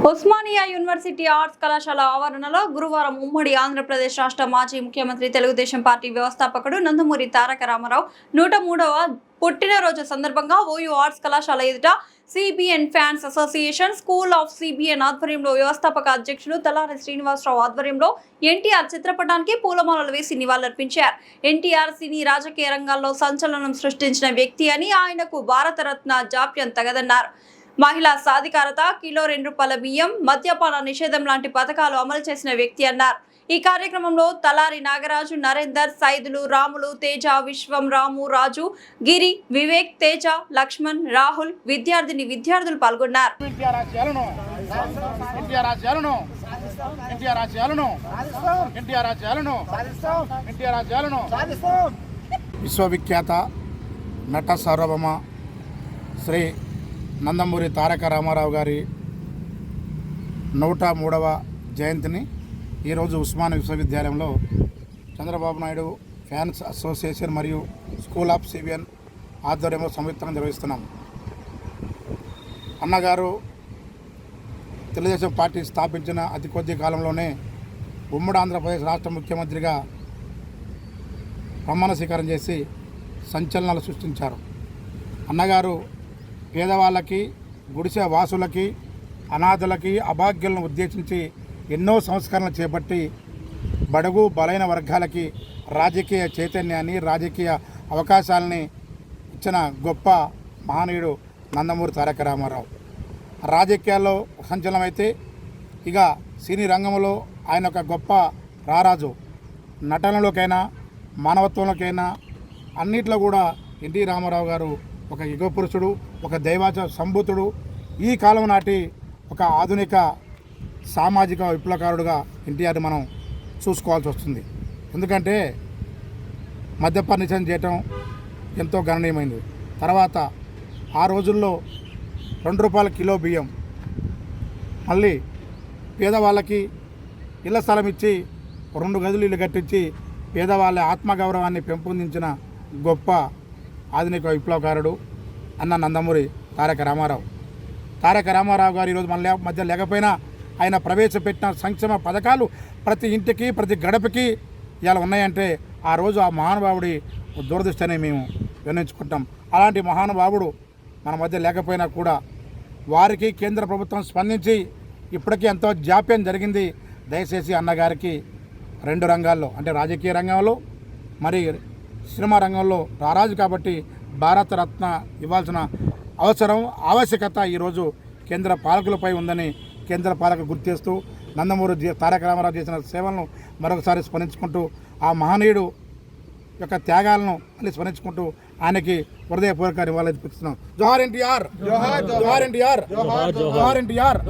Osmania university arts కళాశాల ఆవరణలో గురువారం ఉమ్మడి ఆంధ్రప్రదేశ్ రాష్ట్ర మాజీ ముఖ్యమంత్రి తెలుగుదేశం పార్టీ వ్యవస్థాపకుడు నందమూరి తారక రామారావు 103వ పుట్టినరోజు సందర్భంగా ఓయూ ఆర్ట్స్ కళాశాల ఎదుట CBN fans association school of CBN ఆధ్వర్యంలో వ్యవస్థాపక అధ్యక్షులు తలారి శ్రీనివాసరావు ఆధ్వర్యంలో ఎన్టీఆర్ చిత్రపటానికి పూలమాలలు వేసి నివాళులర్పించారు. ఎన్టీఆర్ సినీ రాజకీయ రంగాల్లో సంచలనం సృష్టించిన వ్యక్తి అని, ఆయనకు భారతరత్న జాప్యం తగదన్నారు. మహిళా సాధికారత, కిలో 2 రూపాయల బియ్యం, మద్యపాన నిషేధం లాంటి పథకాలు అమలు చేసిన వ్యక్తి అన్నారు. ఈ కార్యక్రమంలో తలారి నాగరాజు, నరేందర్, సైదులు, రాములు, తేజ, విశ్వం, రాము, రాజు, గిరి, వివేక్, తేజ, లక్ష్మణ్, రాహుల్, విద్యార్థులు పాల్గొన్నారు. విశ్వవిఖ్యాత నట సార్వభౌమ శ్రీ నందమూరి తారక రామారావు గారి 103వ జయంతిని ఈరోజు ఉస్మానియా విశ్వవిద్యాలయంలో చంద్రబాబు నాయుడు ఫ్యాన్స్ అసోసియేషన్ మరియు స్కూల్ ఆఫ్ సిబిఎన్ ఆధ్వర్యంలో సంయుక్తంగా నిర్వహిస్తున్నాం. అన్నగారు తెలుగుదేశం పార్టీ స్థాపించిన అతి కొద్ది కాలంలోనే ఉమ్మడి ఆంధ్రప్రదేశ్ రాష్ట్ర ముఖ్యమంత్రిగా ప్రమాణ స్వీకారం చేసి సంచలనాలు సృష్టించారు. అన్నగారు పేదవాళ్ళకి, గుడిసె వాసులకి, అనాథులకి, అభాగ్యులను ఉద్దేశించి ఎన్నో సంస్కరణలు చేపట్టి బడుగు బలైన వర్గాలకి రాజకీయ చైతన్యాన్ని, రాజకీయ అవకాశాలని ఇచ్చిన గొప్ప మహనీయుడు నందమూరి తారక రామారావు. రాజకీయాల్లో సంచలనమైతే ఇక సినీ రంగంలో ఆయన ఒక గొప్ప రారాజు. నటనలోకైనా, మానవత్వంలోకైనా అన్నిట్లో కూడా ఎన్టీ రామారావు గారు ఒక యుగ పురుషుడు, ఒక దైవాచ సంభూతుడు. ఈ కాలం నాటి ఒక ఆధునిక సామాజిక విప్లవకారుడుగా ఎన్టీఆర్ మనం చూసుకోవాల్సి వస్తుంది. ఎందుకంటే మద్యపాన నిషేధం చేయటం ఎంతో గణనీయమైంది. తర్వాత ఆ రోజుల్లో 2 రూపాయల కిలో బియ్యం, మళ్ళీ పేదవాళ్ళకి ఇళ్ల స్థలం ఇచ్చి 2 గదులు ఇల్లు కట్టించి పేదవాళ్ళ ఆత్మగౌరవాన్ని పెంపొందించిన గొప్ప ఆధునిక విప్లవకారుడు అన్న నందమూరి తారక రామారావు. తారక రామారావు గారు ఈరోజు మన మధ్య లేకపోయినా ఆయన ప్రవేశపెట్టిన సంక్షేమ పథకాలు ప్రతి ఇంటికి, ప్రతి గడపకి ఇలా ఉన్నాయంటే ఆ రోజు ఆ మహానుభావుడి దూరదృష్టిని మేము వినియోగించుకుంటాం. అలాంటి మహానుభావుడు మన మధ్య లేకపోయినా కూడా వారికి కేంద్ర ప్రభుత్వం స్పందించి ఇప్పటికీ ఎంతో జాప్యం జరిగింది. దయచేసి అన్నగారికి 2 రంగాల్లో, అంటే రాజకీయ రంగంలో మరి సినిమా రంగంలో రారాజు కాబట్టి భారతరత్న ఇవ్వాల్సిన ఆవశ్యకత ఈరోజు కేంద్ర పాలకులపై ఉందని కేంద్ర పాలక గుర్తిస్తూ నందమూరి తారక రామారావు చేసిన సేవలను మరొకసారి స్మరించుకుంటూ, ఆ మహనీయుడు యొక్క త్యాగాలను మళ్ళీ స్మరించుకుంటూ ఆయనకి హృదయపూర్వక నివాళులర్పిస్తున్నాం. జోహార్ ఎన్టీఆర్, జోహార్ ఎన్టీఆర్, జోహార్ ఎన్టీఆర్.